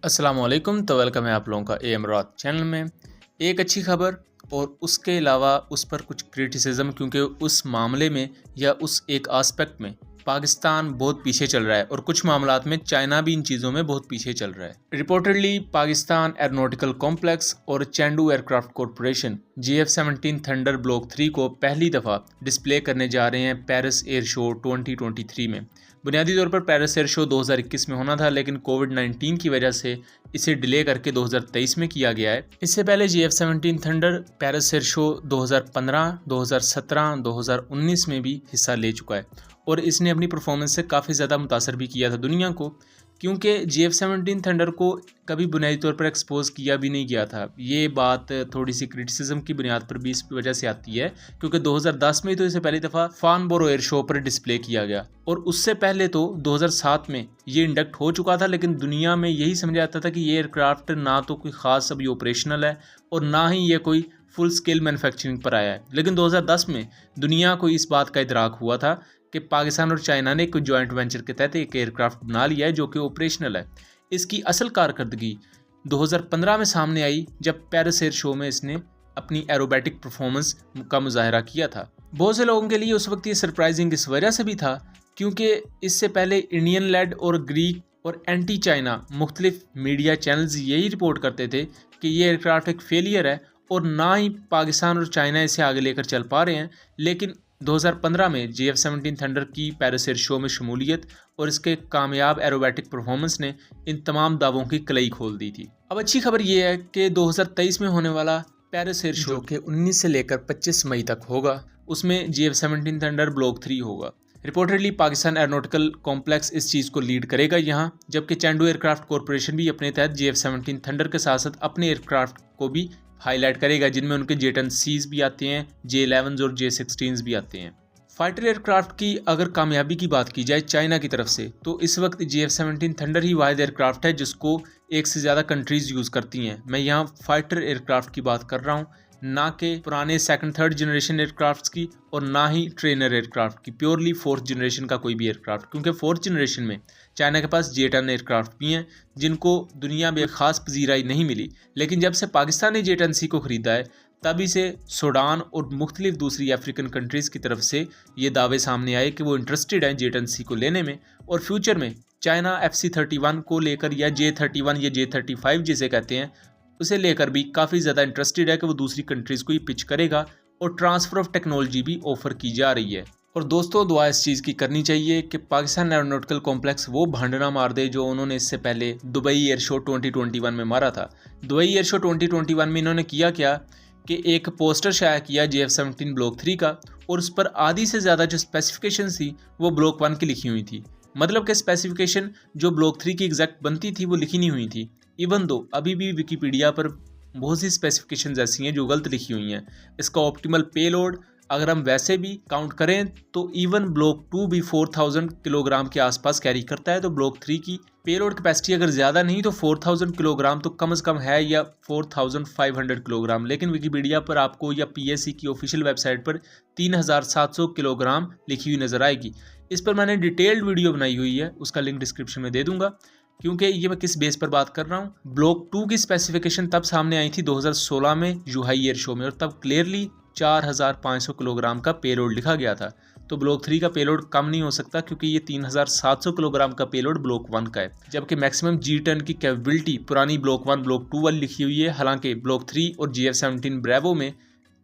अस्सलाम वालेकुम। तो वेलकम है आप लोगों का एम रात चैनल में। एक अच्छी खबर और उसके अलावा उस पर कुछ क्रिटिसिज्म, क्योंकि उस मामले में या उस एक एस्पेक्ट में पाकिस्तान बहुत पीछे चल रहा है और कुछ मामलात में चाइना भी इन चीज़ों में बहुत पीछे चल रहा है। रिपोर्टेडली पाकिस्तान एरोनॉटिकल कॉम्प्लेक्स और चेंडू aircraft corporation GF-17 thunder block 3 को पहली दफ़ा डिस्प्ले करने जा रहे हैं पेरिस एयर शो 2023 में। बुनियादी तौर पर पेरिस एयर शो 2021 में होना था, लेकिन कोविड-19 की वजह से इसे डिले करके 2023 में किया गया है। इससे पहले GF-17 thunder Paris air show 2015, 2017, 2019 में भी हिस्सा ले चुका है और इसने अपनी परफॉर्मेंस से काफ़ी ज़्यादा मुतासर भी किया था दुनिया को, क्योंकि GF-17 थंडर को कभी बुनियादी तौर पर एक्सपोज किया भी नहीं गया था। ये बात थोड़ी सी क्रिटिसिज्म की बुनियाद पर भी इस वजह से आती है, क्योंकि 2010 में तो इसे पहली दफ़ा फार्नबोरो एयर शो पर डिस्प्ले किया गया और उससे पहले तो 2007 में ये इंडक्ट हो चुका था, लेकिन दुनिया में यही समझा जाता था कि ये एयरक्राफ्ट ना तो कोई ख़ास अभी ऑपरेशनल है और ना ही ये कोई फुल स्केल मैन्युफैक्चरिंग पर आया है। लेकिन 2010 में दुनिया को इस बात का इदराक हुआ था कि पाकिस्तान और चाइना ने एक जॉइंट वेंचर के तहत एक एयरक्राफ्ट बना लिया है जो कि ऑपरेशनल है। इसकी असल कारकर्दगी 2015 में सामने आई, जब पेरिस एयर शो में इसने अपनी एरोबैटिक परफॉर्मेंस का मुजाहरा किया था। बहुत से लोगों के लिए उस वक्त ये सरप्राइजिंग इस वजह से भी था क्योंकि इससे पहले इंडियन लेड और ग्रीक और एंटी चाइना मुख्तलिफ मीडिया चैनल्स यही रिपोर्ट करते थे कि ये एयरक्राफ्ट एक फेलियर है और ना ही पाकिस्तान और चाइना इसे आगे लेकर चल पा रहे हैं। लेकिन 2015 में GF-17 थंडर की पेरिस एयर शो में शमूलियत और इसके कामयाब एरोबैटिक परफॉर्मेंस ने इन तमाम दावों की कलई खोल दी थी। अब अच्छी खबर यह है कि 2023 में होने वाला पेरिस एयर शो के 19 से लेकर 25 मई तक होगा, उसमें GF-17 थंडर ब्लॉक 3 होगा। रिपोर्टेडली पाकिस्तान एरोनॉटिकल कॉम्प्लेक्स इस चीज़ को लीड करेगा यहाँ, जबकि चेंडू एयरक्राफ्ट कॉरपोरेशन भी अपने तहत GF-17 थंडर के साथ साथ अपने एयरक्राफ्ट को भी हाईलाइट करेगा, जिनमें उनके J-10Cs भी आते हैं, J-11s और J-16s भी आते हैं। फाइटर एयरक्राफ्ट की अगर कामयाबी की बात की जाए चाइना की तरफ से, तो इस वक्त GF-17 थंडर ही वाहिद एयरक्राफ्ट है जिसको एक से ज़्यादा कंट्रीज़ यूज़ करती हैं। मैं यहाँ फाइटर एयरक्राफ्ट की बात कर रहा हूँ, ना कि पुराने सेकंड थर्ड जनरेशन एयरक्राफ्ट की और ना ही ट्रेनर एयरक्राफ्ट की, प्योरली फोर्थ जनरेशन का कोई भी एयरक्राफ्ट, क्योंकि फोर्थ जनरेशन में चाइना के पास J-10 एयरक्राफ्ट भी हैं जिनको दुनिया में खास पजीराई नहीं मिली। लेकिन जब से पाकिस्तान ने J-10C को ख़रीदा है तभी से सूडान और मुख्तलिफ दूसरी अफ्रीकन कंट्रीज़ की तरफ से ये दावे सामने आए कि वो इंटरेस्टेड हैं J-10C को लेने में, और फ्यूचर में चाइना FC-31 को लेकर या J-31 या J-35 जिसे कहते हैं उसे लेकर भी काफ़ी ज़्यादा इंटरेस्टेड है कि वो दूसरी कंट्रीज़ को ही पिच करेगा और ट्रांसफ़र ऑफ टेक्नोलॉजी भी ऑफ़र की जा रही है। और दोस्तों दुआ इस चीज़ की करनी चाहिए कि पाकिस्तान एरोनॉटिकल कॉम्प्लेक्स वो भांड ना मार दे जो उन्होंने इससे पहले दुबई एयर शो 2021 में मारा था। दुबई एयर शो 2021 में इन्होंने किया क्या कि एक पोस्टर शाया किया GF-17 ब्लॉक 3 का, और उस पर आधी से ज़्यादा जो स्पेसिफिकेशन थी वो ब्लॉक 1 की लिखी हुई थी। मतलब कि स्पेसिफिकेशन जो ब्लॉक 3 की एग्जैक्ट बनती थी वो लिखी नहीं हुई थी। इवन दो अभी भी विकीपीडिया पर बहुत सी स्पेसिफिकेशंस ऐसी हैं जो गलत लिखी हुई हैं। इसका ऑप्टिमल पेलोड अगर हम वैसे भी काउंट करें तो इवन ब्लॉक 2 भी 4000 किलोग्राम के आसपास कैरी करता है, तो ब्लॉक 3 की पेलोड कैपेसिटी अगर ज़्यादा नहीं तो 4000 किलोग्राम तो कम से कम है, या 4500 किलोग्राम। लेकिन विकीपीडिया पर आपको या PSC की ऑफिशियल वेबसाइट पर 3700 किलोग्राम लिखी हुई नज़र आएगी। इस पर मैंने डिटेल्ड वीडियो बनाई हुई है, उसका लिंक डिस्क्रिप्शन में दे दूंगा। क्योंकि ये मैं किस बेस पर बात कर रहा हूँ, ब्लॉक 2 की स्पेसिफिकेशन तब सामने आई थी 2016 में यूहाई एयर शो में, और तब क्लियरली 4500 किलोग्राम का पेलोड लिखा गया था। तो ब्लॉक 3 का पेलोड कम नहीं हो सकता क्योंकि ये 3700 किलोग्राम का पेलोड ब्लॉक 1 का है, जबकि मैक्सिमम G-10 की कैपेबिलिटी पुरानी ब्लॉक 1 ब्लॉक 2 वाली लिखी हुई है। हालांकि ब्लॉक 3 और GF-17 ब्रेवो में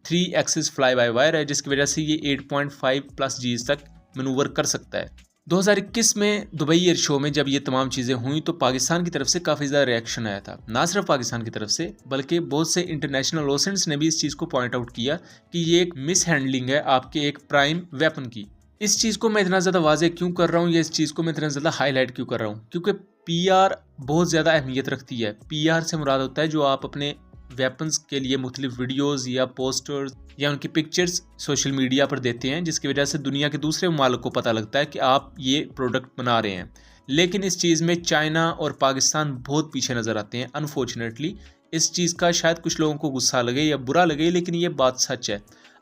3 एक्सिस फ्लाई बाय वायर है, जिसकी वजह से ये 8.5+ Gs तक मनूवर कर सकता है। 2021 में दुबई एयर शो में जब ये तमाम चीज़ें हुई तो पाकिस्तान की तरफ से काफ़ी ज़्यादा रिएक्शन आया था। ना सिर्फ पाकिस्तान की तरफ से बल्कि बहुत से इंटरनेशनल ओसेंट्स ने भी इस चीज़ को पॉइंट आउट किया कि ये एक मिस हैंडलिंग है आपके एक प्राइम वेपन की। इस चीज़ को मैं इतना ज़्यादा वाजे क्यों कर रहा हूँ, या इस चीज़ को मैं इतना ज़्यादा हाईलाइट क्यों कर रहा हूँ, क्योंकि PR बहुत ज़्यादा अहमियत रखती है। PR से मुराद होता है जो आप अपने वेपन्स के लिए मुख्तलिफ वीडियोज़ या पोस्टर्स या उनकी पिक्चर्स सोशल मीडिया पर देते हैं, जिसकी वजह से दुनिया के दूसरे ममालिक को पता लगता है कि आप ये प्रोडक्ट बना रहे हैं। लेकिन इस चीज़ में चाइना और पाकिस्तान बहुत पीछे नज़र आते हैं। अनफॉर्चुनेटली इस चीज़ का शायद कुछ लोगों को गुस्सा लगे या बुरा लगे, लेकिन ये बात सच है।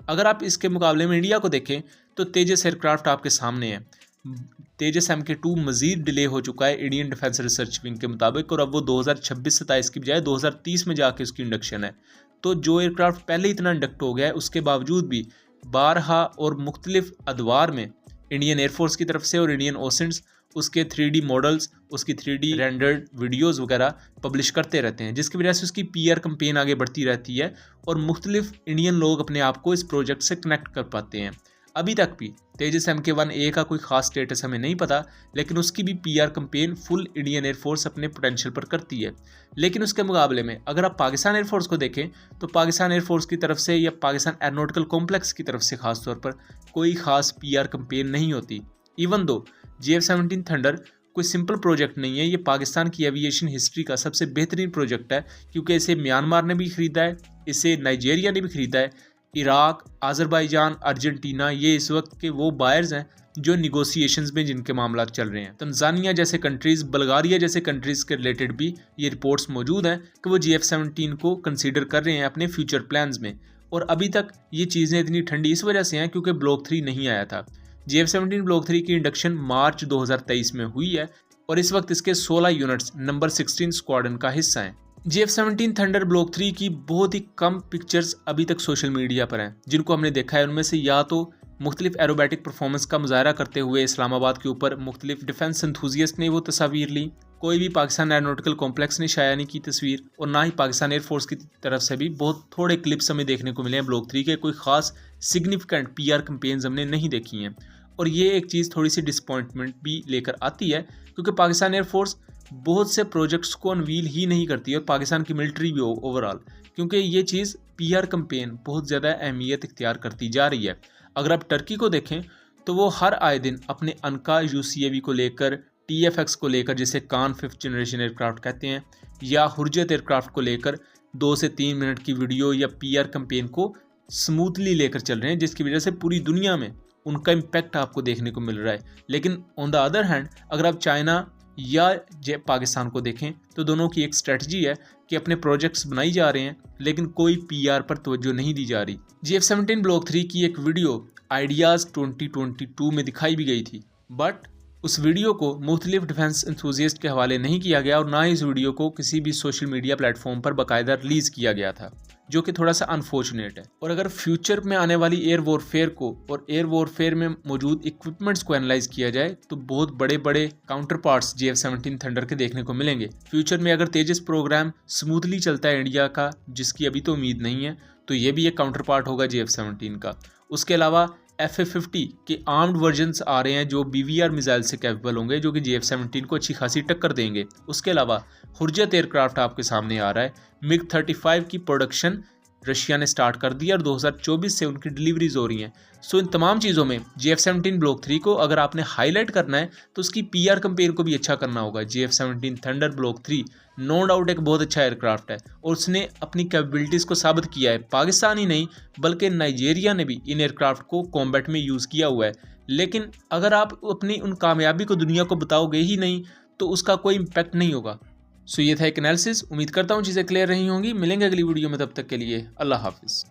अगर आप इसके मुकाबले में इंडिया को देखें तो तेजस एयरक्राफ्ट आपके सामने है। तेजस MK2 मजीद डिले हो चुका है इंडियन डिफेंस रिसर्च विंग के मुताबिक, और अब वो 2026-27 की बजाय 2030 में जाके उसकी इंडक्शन है। तो जो एयरक्राफ्ट पहले इतना इंडक्ट हो गया है उसके बावजूद भी बारहा और मुख्तलिफ अदवार में इंडियन एयरफोर्स की तरफ से और इंडियन ओसेंट्स उसके 3D मॉडल्स, उसकी 3D रेंडर्ड वीडियोस वगैरह पब्लिश करते रहते हैं, जिसकी वजह से उसकी PR कंपेन आगे बढ़ती रहती है और मुख्तलिफ इंडियन लोग अपने आप को इस प्रोजेक्ट से कनेक्ट कर पाते हैं। अभी तक भी तेजस MK1A का कोई खास स्टेटस हमें नहीं पता, लेकिन उसकी भी PR campaign full Indian air force अपने पोटेंशियल पर करती है। लेकिन उसके मुकाबले में अगर आप पाकिस्तान एयरफोर्स को देखें तो पाकिस्तान एयरफोर्स की तरफ से या पाकिस्तान एरोनॉटिकल कॉम्प्लेक्स की तरफ से खास तौर पर कोई खास PR कंपेन नहीं होती। इवन दो JF-17 थंडर कोई सिंपल प्रोजेक्ट नहीं है, ये पाकिस्तान की एविएशन हिस्ट्री का सबसे बेहतरीन प्रोजेक्ट है, क्योंकि इसे म्यांमार ने भी खरीदा है, इसे नाइजीरिया ने भी खरीदा है, इराक, आज़रबाईजान, अर्जेंटीना, ये इस वक्त के वो बायर्स हैं जो निगोसिएशंस में जिनके मामला चल रहे हैं। तंजानिया जैसे कंट्रीज़, बल्गारिया जैसे कंट्रीज़ के रिलेटेड भी ये रिपोर्ट्स मौजूद हैं कि वो JF-17 को कंसीडर कर रहे हैं अपने फ्यूचर प्लान्स में। और अभी तक ये चीज़ें इतनी ठंडी इस वजह से हैं क्योंकि ब्लॉक 3 नहीं आया था। JF-17 ब्लॉक 3 की इंडक्शन मार्च 2023 में हुई है और इस वक्त इसके 16 यूनिट्स नंबर 16 स्क्वाड्रन का हिस्सा हैं। JF-17 थंडर ब्लॉक 3 की बहुत ही कम पिक्चर्स अभी तक सोशल मीडिया पर हैं जिनको हमने देखा है। उनमें से या तो मुख्तलिफ एरोबैटिक परफॉर्मेंस का मुजाहरा करते हुए इस्लामाबाद के ऊपर मुख्तलिफ डिफेंस एंथुजियस्ट ने वो तस्वीर ली, कोई भी पाकिस्तान एरोनॉटिकल कॉम्प्लेक्स ने शाया नहीं की तस्वीर, और ना ही पाकिस्तान एयरफोर्स की तरफ से भी बहुत थोड़े क्लिप्स हमें देखने को मिले हैं ब्लॉक 3 के। कोई खास सिग्निफिकेंट PR कंपेन्स हमने नहीं देखी हैं और ये एक चीज़ थोड़ी सी डिसअपॉइंटमेंट भी लेकर आती है, क्योंकि पाकिस्तान एयरफोर्स बहुत से प्रोजेक्ट्स को अनवील ही नहीं करती और पाकिस्तान की मिलिट्री भी ओवरऑल, क्योंकि ये चीज़ PR कंपेन बहुत ज़्यादा अहमियत इख्तियार करती जा रही है। अगर आप टर्की को देखें तो वो हर आए दिन अपने अनका UCAV को लेकर, TFX को लेकर जिसे कान 5th जनरेशन एयरक्राफ्ट कहते हैं, या हुर्रियत एयरक्राफ्ट को लेकर 2 से 3 मिनट की वीडियो या PR कंपेन को स्मूथली लेकर चल रहे हैं, जिसकी वजह से पूरी दुनिया में उनका इम्पैक्ट आपको देखने को मिल रहा है। लेकिन ऑन द अदर हैंड अगर आप चाइना या पाकिस्तान को देखें तो दोनों की एक स्ट्रेटजी है कि अपने प्रोजेक्ट्स बनाई जा रहे हैं लेकिन कोई PR पर तवज्जो नहीं दी जा रही। JF-17 ब्लॉक 3 की एक वीडियो आइडियाज़ 2022 में दिखाई भी गई थी, बट उस वीडियो को मुख्तलिफ डिफेंस एंथुजियस्ट के हवाले नहीं किया गया और ना ही इस वीडियो को किसी भी सोशल मीडिया प्लेटफॉर्म पर बाकायदा रिलीज़ किया गया था, जो कि थोड़ा सा अनफॉर्चुनेट है। और अगर फ्यूचर में आने वाली एयर वॉरफेयर को और एयर वॉरफेयर में मौजूद इक्विपमेंट्स को एनालाइज किया जाए तो बहुत बड़े बड़े काउंटर पार्ट्स JF-17 थंडर के देखने को मिलेंगे। फ्यूचर में अगर तेजस प्रोग्राम स्मूथली चलता है इंडिया का, जिसकी अभी तो उम्मीद नहीं है, तो ये भी एक काउंटर पार्ट होगा JF-17 का। उसके अलावा FA-50 के आर्म्ड वर्जन्स आ रहे हैं जो BVR मिसाइल से कैपेबल होंगे, जो कि JF-17 को अच्छी खासी टक्कर देंगे। उसके अलावा हुर्रियत एयरक्राफ्ट आपके सामने आ रहा है। MiG-35 की प्रोडक्शन रशिया ने स्टार्ट कर दिया और 2024 से उनकी डिलीवरीज हो रही हैं। सो इन तमाम चीज़ों में JF-17 ब्लॉक 3 को अगर आपने हाईलाइट करना है तो उसकी PR कंपेयर को भी अच्छा करना होगा। JF-17 thunder block 3 no doubt एक बहुत अच्छा एयरक्राफ्ट है और उसने अपनी कैपेबिलिटीज़ को साबित किया है। पाकिस्तान ही नहीं बल्कि नाइजीरिया ने भी इन एयरक्राफ्ट को कॉम्बैट में यूज़ किया हुआ है। लेकिन अगर आप अपनी उन कामयाबी को दुनिया को बताओगे ही नहीं तो उसका कोई इम्पैक्ट नहीं होगा। सो ये था एक एनालिसिस। उम्मीद करता हूँ चीज़ें क्लियर रही होंगी। मिलेंगे अगली वीडियो में, तब तक के लिए अल्लाह हाफिज़।